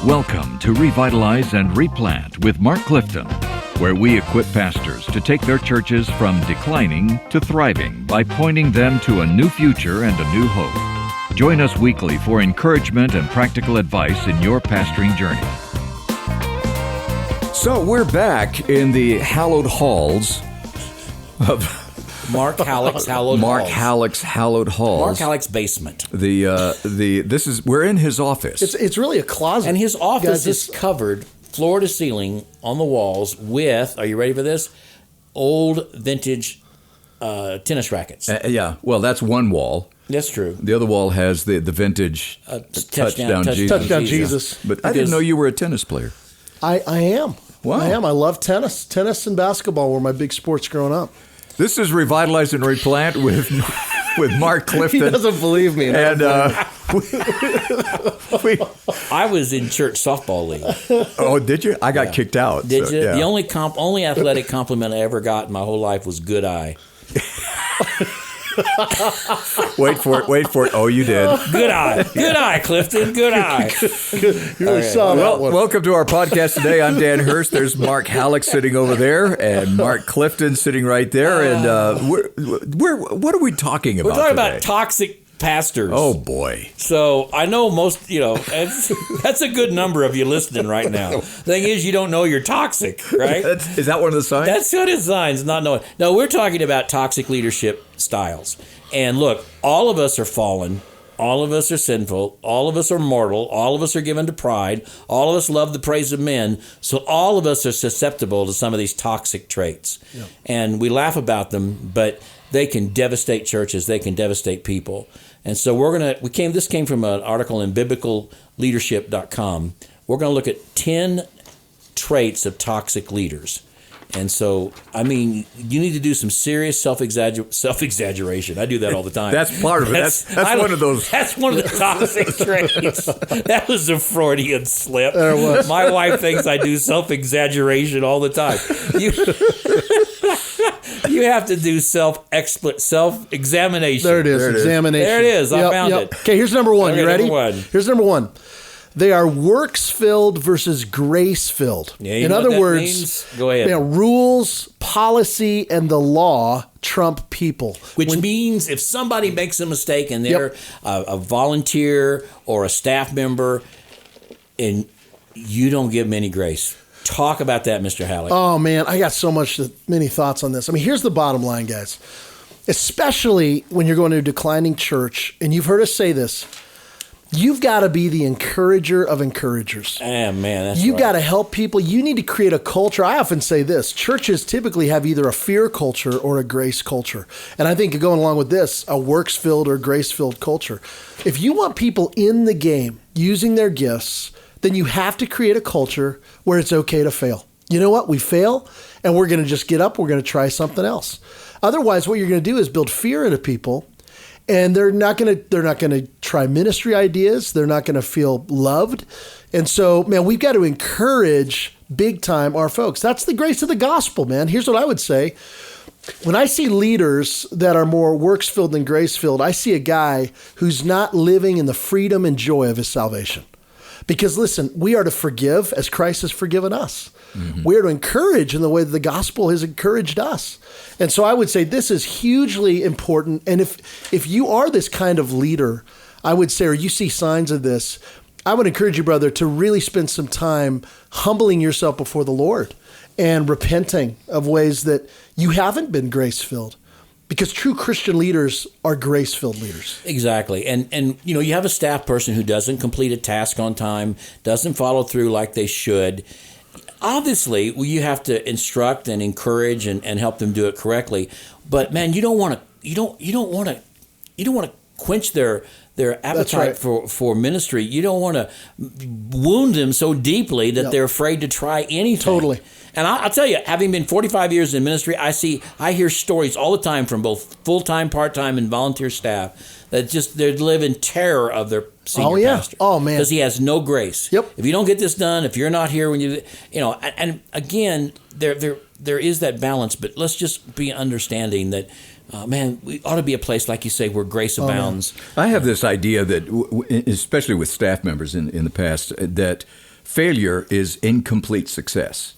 Welcome to Revitalize and Replant with Mark Clifton, where we equip pastors to take their churches from declining to thriving by pointing them to a new future and a new hope. Join us weekly for encouragement and practical advice in your pastoring journey. So we're back in the hallowed halls of Mark Hallock's hallowed halls. Hallock's hallowed halls. Mark Hallock's basement. We're in his office. It's really a closet. And his office is covered floor to ceiling on the walls with, are you ready for this? Old vintage tennis rackets. Well, that's one wall. That's true. The other wall has the vintage touchdown Jesus. But I didn't know you were a tennis player. I am. Wow. I am. I love tennis. Tennis and basketball were my big sports growing up. This is Revitalize and Replant with Mark Clifton. He doesn't believe me. And I was in church softball league. Oh, did you? I got kicked out. Did you? Yeah. The only athletic compliment I ever got in my whole life was good eye. Wait for it. Oh, you did. Good eye, Clifton. Good eye. You really saw that one. Welcome to our podcast today. I'm Dan Hurst. There's Mark Hallock sitting over there, and Mark Clifton sitting right there. And what are we talking about? We're talking today? about toxic pastors. Oh boy! So I know most. That's a good number of you listening right now. Thing is, you don't know you're toxic, right? Is that one of the signs? That's one of the signs. Not knowing. No, we're talking about toxic leadership styles. And look, all of us are fallen. All of us are sinful. All of us are mortal. All of us are given to pride. All of us love the praise of men. So all of us are susceptible to some of these toxic traits. Yeah. And we laugh about them, but they can devastate churches. They can devastate people. And so this came from an article in biblicalleadership.com. We're going to look at 10 traits of toxic leaders. And so, I mean, you need to do some serious self-exaggeration. I do that all the time. That's part of it. That's one of those. That's one of the toxic traits. That was a Freudian slip. There it was. My wife thinks I do self-exaggeration all the time. You have to do self-examination. There it is. Examination. There it is. I found it. Okay, here's number one. Okay, you ready? Number one. Here's number one. They are works-filled versus grace-filled. Yeah, In other words, means? Go ahead. Rules, policy, and the law trump people. Which means if somebody makes a mistake and they're a volunteer or a staff member, and you don't give them any grace. Talk about that, Mr. Hallock. Oh, man, I got many thoughts on this. I mean, here's the bottom line, guys. Especially when you're going to a declining church, and you've heard us say this, you've got to be the encourager of encouragers. Man, that's You've right. got to help people. You need to create a culture. I often say this, churches typically have either a fear culture or a grace culture. And I think going along with this, a works-filled or grace-filled culture. If you want people in the game using their gifts, then you have to create a culture where it's okay to fail. You know what? We fail, and we're going to just get up. We're going to try something else. Otherwise, what you're going to do is build fear into people. And they're not going to try ministry ideas. They're not going to feel loved. And so, man, we've got to encourage big time our folks. That's the grace of the gospel, man. Here's what I would say. When I see leaders that are more works filled than grace filled, I see a guy who's not living in the freedom and joy of his salvation. Because listen, we are to forgive as Christ has forgiven us. Mm-hmm. We are to encourage in the way that the gospel has encouraged us. And so I would say this is hugely important. And if you are this kind of leader, I would say, or you see signs of this, I would encourage you, brother, to really spend some time humbling yourself before the Lord and repenting of ways that you haven't been grace-filled. Because true Christian leaders are grace-filled leaders. Exactly. And you have a staff person who doesn't complete a task on time, doesn't follow through like they should. Obviously, you have to instruct and encourage and help them do it correctly. But man, you don't want to quench their appetite for ministry. You don't want to wound them so deeply that they're afraid to try anything. Totally. And I'll tell you, having been 45 years in ministry, I hear stories all the time from both full-time, part-time, and volunteer staff that they live in terror of their senior pastor. Oh, man. Because he has no grace. Yep. If you don't get this done, if you're not here when and again, there is that balance, but let's just be understanding that, man, we ought to be a place, like you say, where grace abounds. I have this idea that, especially with staff members in the past, that failure is incomplete success.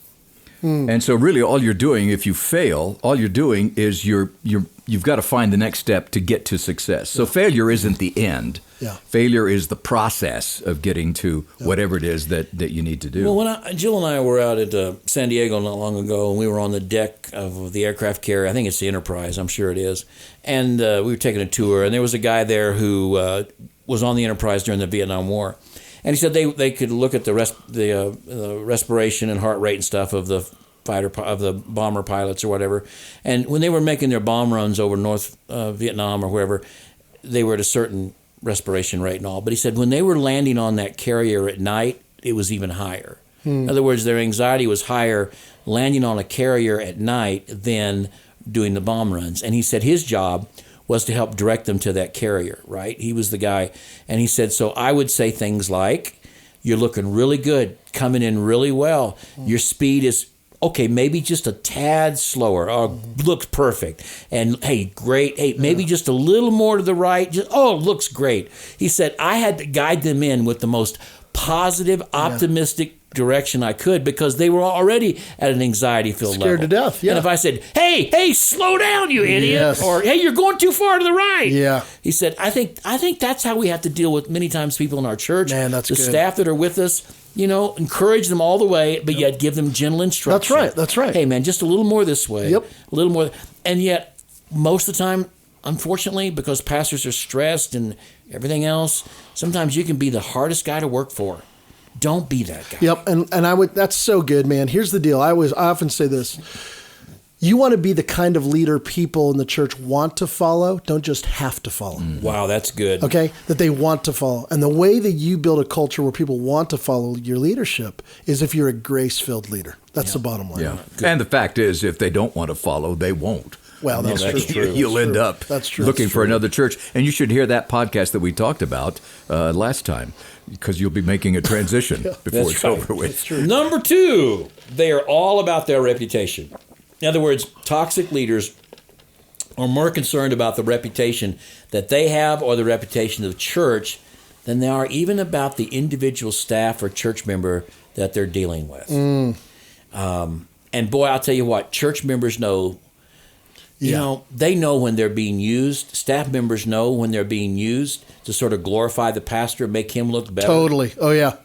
And so really all you're doing, if you fail, all you're doing is you've got to find the next step to get to success. So failure isn't the end. Yeah. Failure is the process of getting to whatever it is that you need to do. Well, when Jill and I were out at San Diego not long ago, and we were on the deck of the aircraft carrier. I think it's the Enterprise. I'm sure it is. And we were taking a tour, and there was a guy there who was on the Enterprise during the Vietnam War. And he said they could look at the respiration and heart rate and stuff of the bomber pilots or whatever. And when they were making their bomb runs over North Vietnam or wherever, they were at a certain respiration rate and all. But he said when they were landing on that carrier at night, it was even higher. In other words, their anxiety was higher landing on a carrier at night than doing the bomb runs. And he said his job was to help direct them to that carrier, right? He was the guy. And he said, so I would say things like, you're looking really good, coming in really well. Your speed is, okay, maybe just a tad slower. Oh, looks perfect. And, hey, great. Hey, maybe just a little more to the right. Just, looks great. He said, I had to guide them in with the most positive, optimistic direction I could because they were already at an anxiety-filled level. Scared to death, yeah. And if I said, hey, slow down, you idiot, Yes. or hey, you're going too far to the right. Yeah. He said, I think that's how we have to deal with many times people in our church. Man, that's the good. staff that are with us, encourage them all the way, but yet give them gentle instruction. That's right. Hey, man, just a little more this way. Yep. A little more. And yet, most of the time, unfortunately, because pastors are stressed and everything else, sometimes you can be the hardest guy to work for. Don't be that guy. Yep, and I would. That's so good, man. Here's the deal. I often say this: you want to be the kind of leader people in the church want to follow. Don't just have to follow. Wow, that's good. Okay, that they want to follow, and the way that you build a culture where people want to follow your leadership is if you're a grace-filled leader. That's the bottom line. Yeah. And the fact is, if they don't want to follow, they won't. Well, that's true. You'll end up That's true. looking That's for true. another church. And you should hear that podcast that we talked about last time, because you'll be making a transition before it's over with. That's true. Number 2, they are all about their reputation. In other words, toxic leaders are more concerned about the reputation that they have or the reputation of the church than they are even about the individual staff or church member that they're dealing with. And boy, I'll tell you what, church members know. They know when they're being used. Staff members know when they're being used to sort of glorify the pastor and make him look better. Totally. Oh, yeah.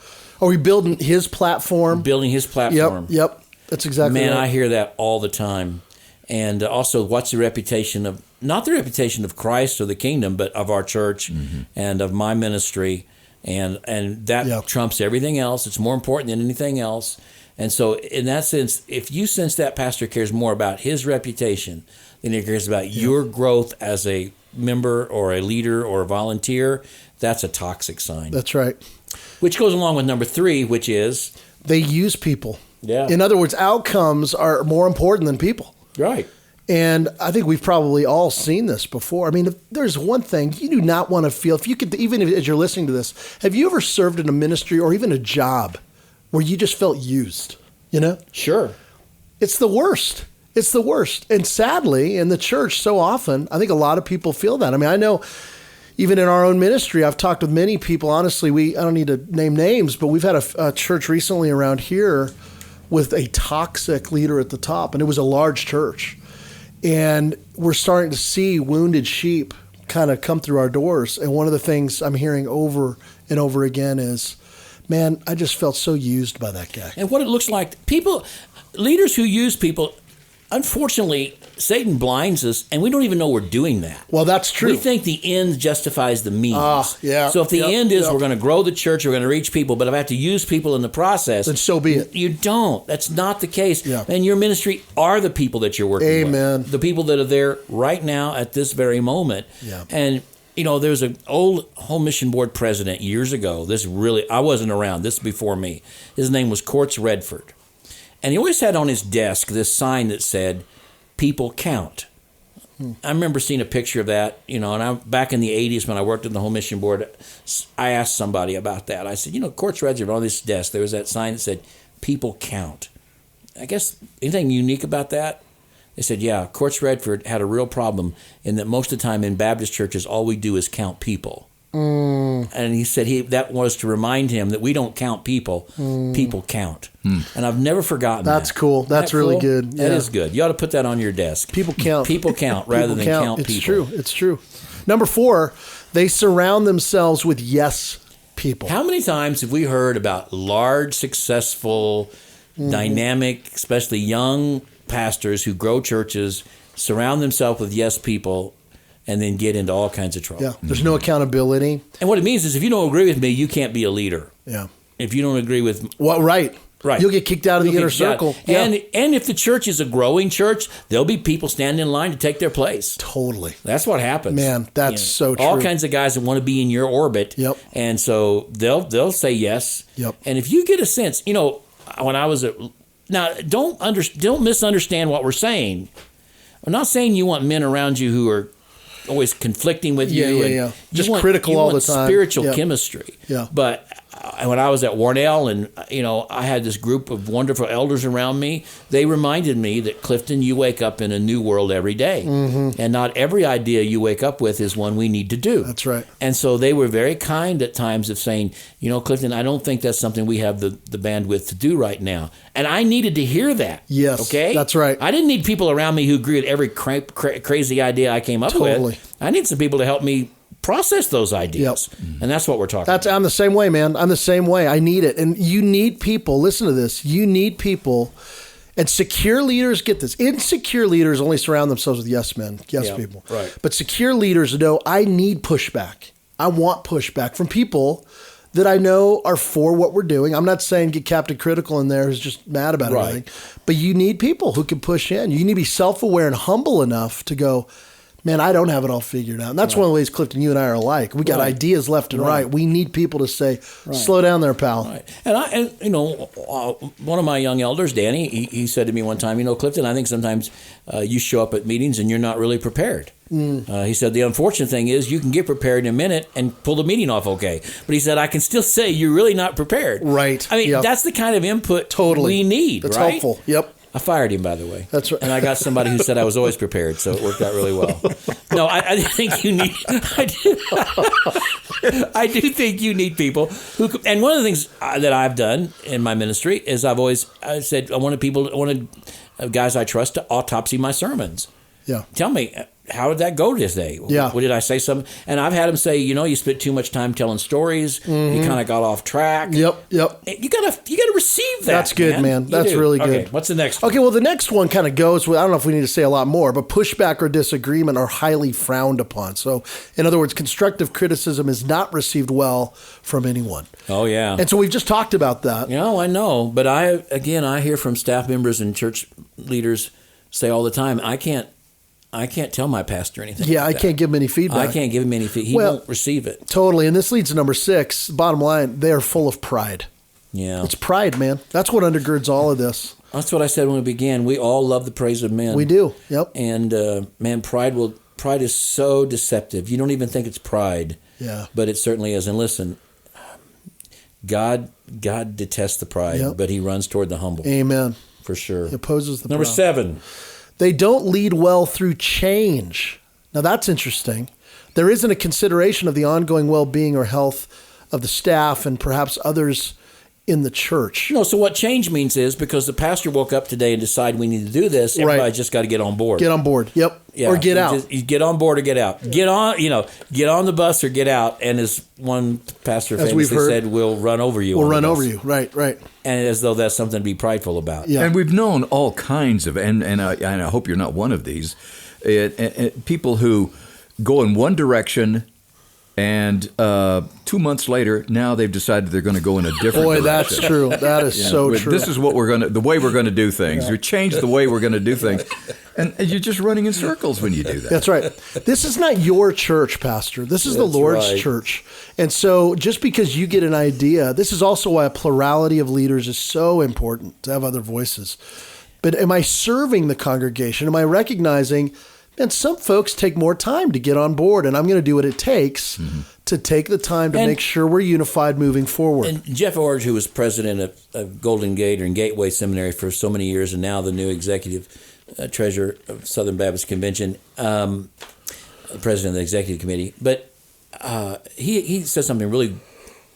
Are we building his platform? Building his platform. Yep. That's exactly right. Man, I hear that all the time. And also, what's the reputation of, not the reputation of Christ or the kingdom, but of our church and of my ministry. And that trumps everything else. It's more important than anything else. And so, in that sense, if you sense that pastor cares more about his reputation than he cares about your growth as a member or a leader or a volunteer, that's a toxic sign. That's right. Which goes along with number 3, which is? They use people. Yeah. In other words, outcomes are more important than people. Right. And I think we've probably all seen this before. I mean, if there's one thing you do not want to feel, if you could, even as you're listening to this, have you ever served in a ministry or even a job where you just felt used, Sure. It's the worst. It's the worst. And sadly, in the church, so often, I think a lot of people feel that. I mean, I know even in our own ministry, I've talked with many people. Honestly, I don't need to name names, but we've had a church recently around here with a toxic leader at the top, and it was a large church. And we're starting to see wounded sheep kind of come through our doors. And one of the things I'm hearing over and over again is, man, I just felt so used by that guy. And what it looks like, leaders who use people, unfortunately, Satan blinds us, and we don't even know we're doing that. Well, that's true. We think the end justifies the means. Yeah. So if the end is we're going to grow the church, we're going to reach people, but if I have to use people in the process, then so be it. You don't. That's not the case. Yeah. And your ministry are the people that you're working with. Amen. The people that are there right now at this very moment. Yeah. And there's an old Home Mission Board president years ago. I wasn't around. This is before me. His name was Kris Redford. And he always had on his desk this sign that said, "People count." I remember seeing a picture of that, and back in the 80s when I worked in the Home Mission Board, I asked somebody about that. I said, Kris Redford, on this desk, there was that sign that said, "People count." I guess anything unique about that? They said, yeah, Kris Redford had a real problem in that most of the time in Baptist churches, all we do is count people. And he said that was to remind him that we don't count people, people count. And I've never forgotten that. That's cool. That's Isn't that really cool? good. That Yeah. is good. You ought to put that on your desk. People count. People count rather than count It's people. true. It's true. Number 4, they surround themselves with yes people. How many times have we heard about large, successful, dynamic, especially young pastors who grow churches, surround themselves with yes people, and then get into all kinds of trouble? Yeah. There's no accountability. And what it means is if you don't agree with me, you can't be a leader. Yeah. If you don't agree with Well, right. Right. You'll get kicked out of the inner kicked out. circle. Yeah. And if the church is a growing church, there'll be people standing in line to take their place. Totally. That's what happens. Man, that's so true. All kinds of guys that want to be in your orbit. Yep. And so they'll say yes. Yep. And if you get a sense, when I was now don't misunderstand what we're saying. I'm not saying you want men around you who are always conflicting with you. Yeah. And Just you want, critical you all want the time. Spiritual Yeah. chemistry. Yeah. But when I was at Warnell and, I had this group of wonderful elders around me, they reminded me that, Clifton, you wake up in a new world every day. And not every idea you wake up with is one we need to do. That's right. And so they were very kind at times of saying, Clifton, I don't think that's something we have the bandwidth to do right now. And I needed to hear that. Yes, Okay? that's right. I didn't need people around me who agree with every crazy idea I came up Totally. with. I need some people to help me process those ideas. And that's what we're talking about. I'm the same way, man. I'm the same way. I need it. And you need people. Listen to this. You need people. And secure leaders, get this. Insecure leaders only surround themselves with yes men, yes Yeah, people. right. But secure leaders know I need pushback. I want pushback from people that I know are for what we're doing. I'm not saying get Captain Critical in there who's just mad about Right. everything. But you need people who can push in. You need to be self-aware and humble enough to go, man, I don't have it all figured out. And that's one of the ways, Clifton, you and I are alike. We got Right. ideas left and right. We need people to say, slow down there, pal. Right. And one of my young elders, Danny, he said to me one time, Clifton, I think sometimes you show up at meetings and you're not really prepared. He said, the unfortunate thing is you can get prepared in a minute and pull the meeting off okay. But he said, I can still say you're really not prepared. Right. I mean, Yep. that's the kind of input Totally. we need, That's right? helpful. Yep. I fired him, by the way. That's right. And I got somebody who said I was always prepared, so it worked out really well. No, I think you need. I do think you need people who. And one of the things that I've done in my ministry is I said I wanted guys I trust to autopsy my sermons. Yeah. Tell me, how did that go today? Yeah. What did I say? Something? And I've had them say, you spent too much time telling stories. You kind of got off track. Yep. You gotta receive that. That's good, man. You That's do. really good. Okay, what's the next one? Okay, well, the next one kind of goes with, I don't know if we need to say a lot more, but pushback or disagreement are highly frowned upon. So, in other words, constructive criticism is not received well from anyone. Oh, yeah. And so we've just talked about that. I know. But I hear from staff members and church leaders say all the time, I can't tell my pastor anything. Yeah, like I can't give him any feedback. I can't give him any feedback. He Well- won't receive it. Totally. And this leads to number 6. Bottom line, they are full of pride. Yeah. It's pride, man. That's what undergirds all of this. That's what I said when we began. We all love the praise of men. We do. Yep. And, man, pride is so deceptive. You don't even think it's pride. Yeah. But it certainly is. And listen, God detests the pride, Yep. but he runs toward the humble. Amen. For sure. He opposes the Number proud. 7. They don't lead well through change. Now, that's interesting. There isn't a consideration of the ongoing well-being or health of the staff and perhaps others in the church. So what change means is because the pastor woke up today and decided we need to do this, everybody's just got to get on board. Get on board. Yep. Yeah, Or get out. You get on board or get out. Get on the bus or get out. And as one pastor As we've famously heard, said, we'll run over you. We'll on the run bus. over you. Right. And as though that's something to be prideful about. Yeah. And we've known all kinds of, and I hope you're not one of these, people who go in one direction and 2 months later, now they've decided they're going to go in a different Boy, direction. that's true. That is so true. This is what the way we're going to do things. We change the way we're going to do things. And you're just running in circles when you do that. That's right. This is not your church, Pastor. This is the Lord's right. church. And so just because you get an idea, this is also why a plurality of leaders is so important, to have other voices. But am I serving the congregation? Am I recognizing, man, some folks take more time to get on board, and I'm going to do what it takes to take the time to make sure we're unified moving forward. And Jeff Eldridge, who was president of Golden Gate or Gateway Seminary for so many years and now the new executive treasurer of Southern Baptist Convention, president of the executive committee. But he said something really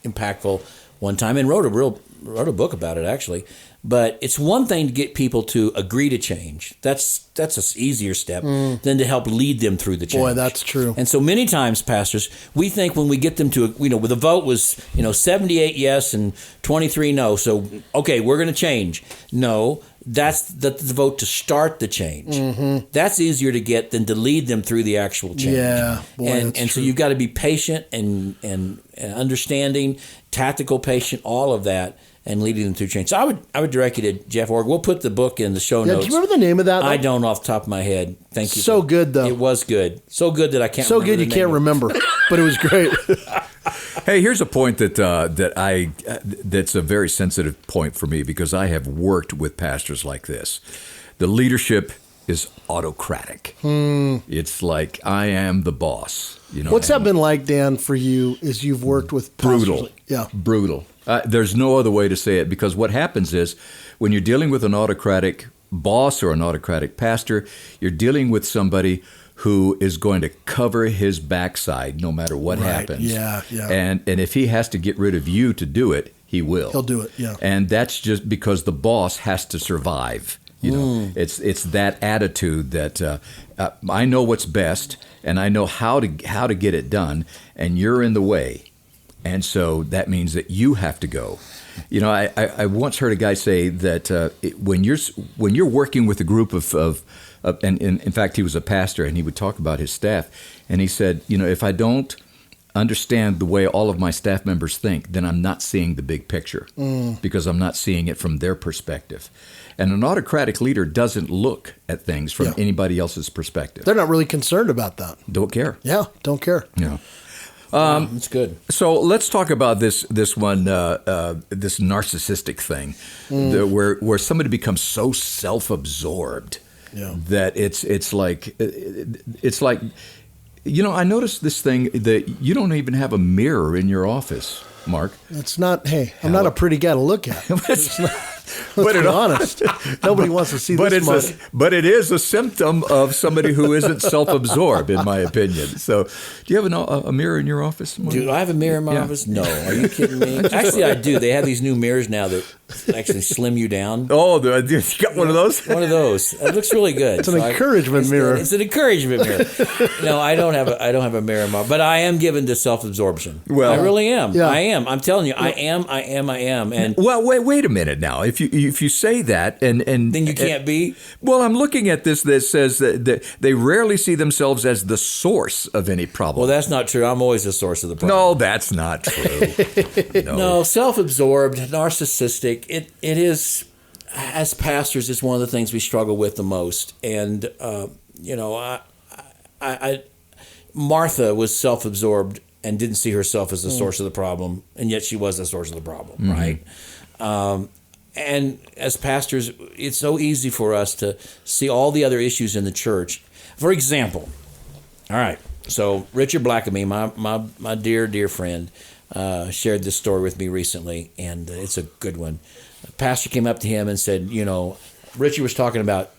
impactful one time and wrote a book about it actually. But it's one thing to get people to agree to change. That's an easier step than to help lead them through the change. Boy, that's true. And so many times, pastors, we think when we get them to, the vote was, 78 yes and 23 no. So, okay, we're going to change. No, that's the vote to start the change. Mm-hmm. That's easier to get than to lead them through the actual change. Yeah, boy, and so you've got to be patient and understanding, tactical, patient, all of that. And leading them through change. So I would direct you to Jeff Org. We'll put the book in the show notes. Do you remember the name of that? I don't off the top of my head. Thank you. So good, though. It was good. So good that I can't so remember good you the can't name remember. But it was great. Hey, here's a point that's a very sensitive point for me because I have worked with pastors like this. The leadership is autocratic. It's like I am the boss. What's that been like, Dan, for you as you've worked with pastors? Brutal. Yeah. Brutal. There's no other way to say it because what happens is when you're dealing with an autocratic boss or an autocratic pastor, you're dealing with somebody who is going to cover his backside no matter what happens. Yeah. And if he has to get rid of you to do it, he will. He'll do it, yeah. And that's just because the boss has to survive. It's that attitude that I know what's best and I know how to get it done, and you're in the way. And so that means that you have to go. I once heard a guy say that when you're working with a group of and in fact he was a pastor and he would talk about his staff and he said, if I don't understand the way all of my staff members think, then I'm not seeing the big picture because I'm not seeing it from their perspective. And an autocratic leader doesn't look at things from anybody else's perspective. They're not really concerned about that. Don't care. Yeah, don't care. Yeah. That's good. So let's talk about this one, this narcissistic thing, where somebody becomes so self-absorbed that it's like I noticed this thing that you don't even have a mirror in your office, Mark. It's not. Hey, I'm not a pretty guy to look at. Let's be honest. Nobody wants to see this much. But it is a symptom of somebody who isn't self-absorbed, in my opinion. So, do you have a mirror in your office, Mark? Do I have a mirror in my office? No. Are you kidding me? Actually, I do. They have these new mirrors now that actually slim you down. Oh, you got one of those? One of those. It looks really good. It's an encouragement mirror. It's an encouragement mirror. No, I don't have a mirror in my, but I am given to self-absorption. Well, I really am. Yeah. I am. I'm telling you, I am. And well, wait a minute now. If you say that and then you can't be. Well, I'm looking at this that says that they rarely see themselves as the source of any problem. Well, that's not true. I'm always the source of the problem. No, that's not true. No, self-absorbed, narcissistic. It is, as pastors, it's one of the things we struggle with the most. And Martha was self-absorbed and didn't see herself as the source of the problem, and yet she was the source of the problem, right? And as pastors, it's so easy for us to see all the other issues in the church. For example, all right, so Richard Blackamy, my dear friend, shared this story with me recently, and it's a good one. A pastor came up to him and said, Richard was talking about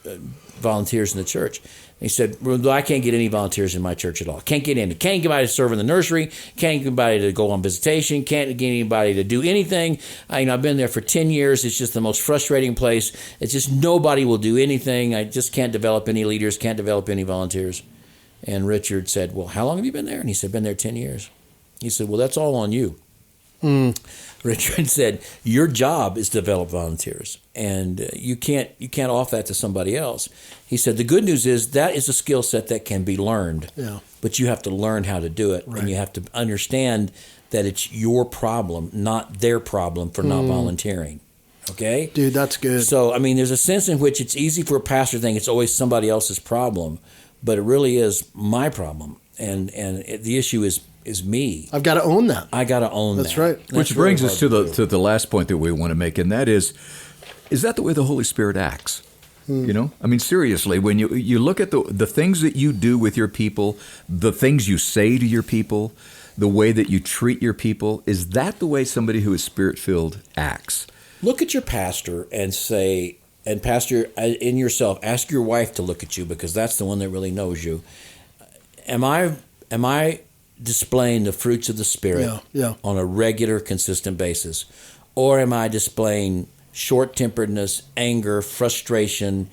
volunteers in the church. He said, well, I can't get any volunteers in my church at all. Can't get in. Can't get anybody to serve in the nursery. Can't get anybody to go on visitation. Can't get anybody to do anything. I've been there for 10 years. It's just the most frustrating place. It's just nobody will do anything. I just can't develop any leaders, can't develop any volunteers. And Richard said, well, how long have you been there? And he said, been there 10 years. He said, well, that's all on you. Richard said, your job is to develop volunteers, and you can't offer that to somebody else. He said, the good news is that is a skill set that can be learned, but you have to learn how to do it, and you have to understand that it's your problem, not their problem for not volunteering. Okay? Dude, that's good. So, there's a sense in which it's easy for a pastor to think it's always somebody else's problem, but it really is my problem, and the issue is me. I've got to own that. I got to own that. That's right. Which brings us to the last point that we want to make, and that is that the way the Holy Spirit acts? Seriously, when you look at the things that you do with your people, the things you say to your people, the way that you treat your people, is that the way somebody who is Spirit-filled acts? Look at your pastor and say, and pastor, in yourself, ask your wife to look at you because that's the one that really knows you. Am I displaying the fruits of the Spirit Yeah. on a regular, consistent basis? Or am I displaying short-temperedness, anger, frustration,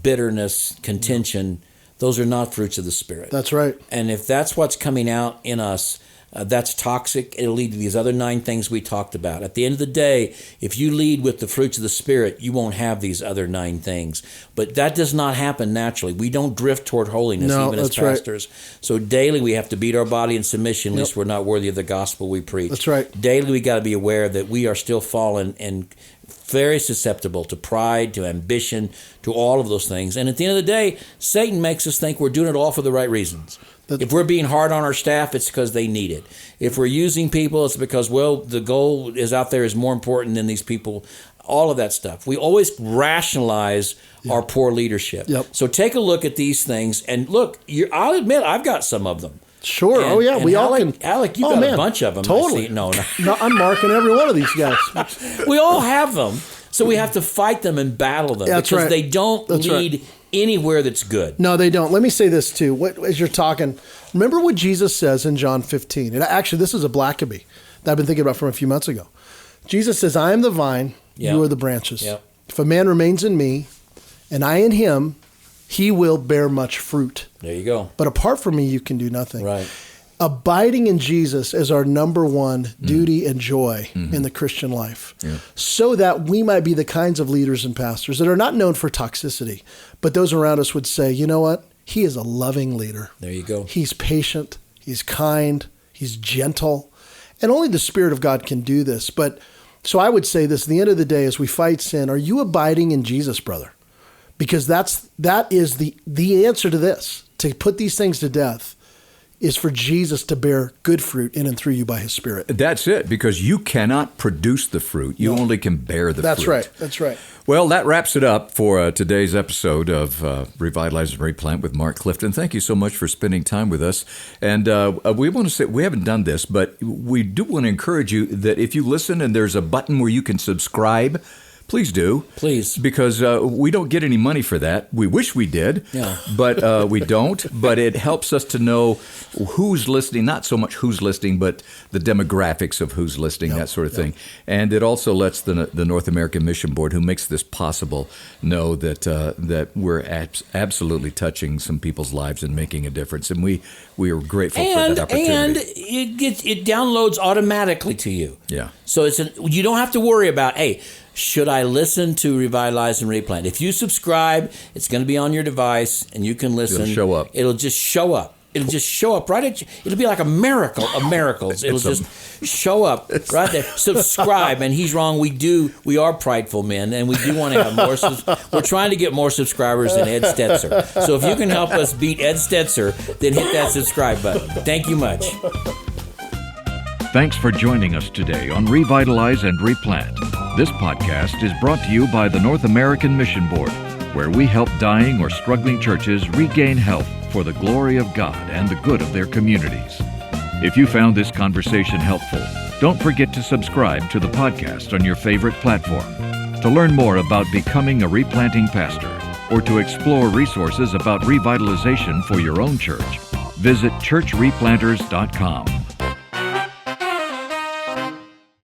bitterness, contention? Those are not fruits of the Spirit. That's right. And if that's what's coming out in us, that's toxic. It'll lead to these other 9 things we talked about. At the end of the day, if you lead with the fruits of the Spirit, you won't have these other 9 things. But that does not happen naturally. We don't drift toward holiness, even as pastors. Right. So daily we have to beat our body in submission, lest we're not worthy of the gospel we preach. That's right. Daily we got to be aware that we are still fallen and very susceptible to pride, to ambition, to all of those things. And at the end of the day, Satan makes us think we're doing it all for the right reasons. If we're being hard on our staff, it's because they need it. If we're using people, it's because, well, the goal is out there is more important than these people. All of that stuff. We always rationalize our poor leadership. So take a look at these things. And look, I'll admit, I've got some of them. Sure. And we Hallock, all can. Hallock, you got a bunch of them. Totally. No, I'm marking every one of these guys. We all have them. So we have to fight them and battle them. That's because right. they don't lead anywhere that's good. No, they don't. Let me say this too. As you're talking, remember what Jesus says in John 15. And actually, this is a Blackaby that I've been thinking about from a few months ago. Jesus says, I am the vine, you are the branches. If a man remains in me and I in him, he will bear much fruit. There you go. But apart from me, you can do nothing. Right. Abiding in Jesus is our number one duty and joy in the Christian life, so that we might be the kinds of leaders and pastors that are not known for toxicity, but those around us would say, you know what? He is a loving leader. There you go. He's patient. He's kind. He's gentle. And only the Spirit of God can do this. But so I would say this, at the end of the day, as we fight sin, are you abiding in Jesus, brother? Because that is the answer to this. To put these things to death is for Jesus to bear good fruit in and through you by his Spirit. That's it, because you cannot produce the fruit. You only can bear the fruit. That's right. Well, that wraps it up for today's episode of Revitalize and Replant with Mark Clifton. Thank you so much for spending time with us. And we want to say, we haven't done this, but we do want to encourage you that if you listen and there's a button where you can subscribe, please do. Please. Because we don't get any money for that. We wish we did, but we don't. But it helps us to know who's listening, not so much who's listening, but the demographics of who's listening, that sort of thing. And it also lets the North American Mission Board, who makes this possible, know that we're absolutely touching some people's lives and making a difference. And we are grateful for that opportunity. And it downloads automatically to you. Yeah. So you don't have to worry about, hey, should I listen to Revitalize and Replant? If you subscribe, it's going to be on your device, and you can listen. It'll show up. It'll just show up. It'll just show up right at you. It'll be like a miracle of miracles. It'll just show up right there. Subscribe, and he's wrong. We are prideful men, and we do want to have more. We're trying to get more subscribers than Ed Stetzer. So if you can help us beat Ed Stetzer, then hit that subscribe button. Thank you much. Thanks for joining us today on Revitalize and Replant. This podcast is brought to you by the North American Mission Board, where we help dying or struggling churches regain health for the glory of God and the good of their communities. If you found this conversation helpful, don't forget to subscribe to the podcast on your favorite platform. To learn more about becoming a replanting pastor or to explore resources about revitalization for your own church, visit churchreplanters.com.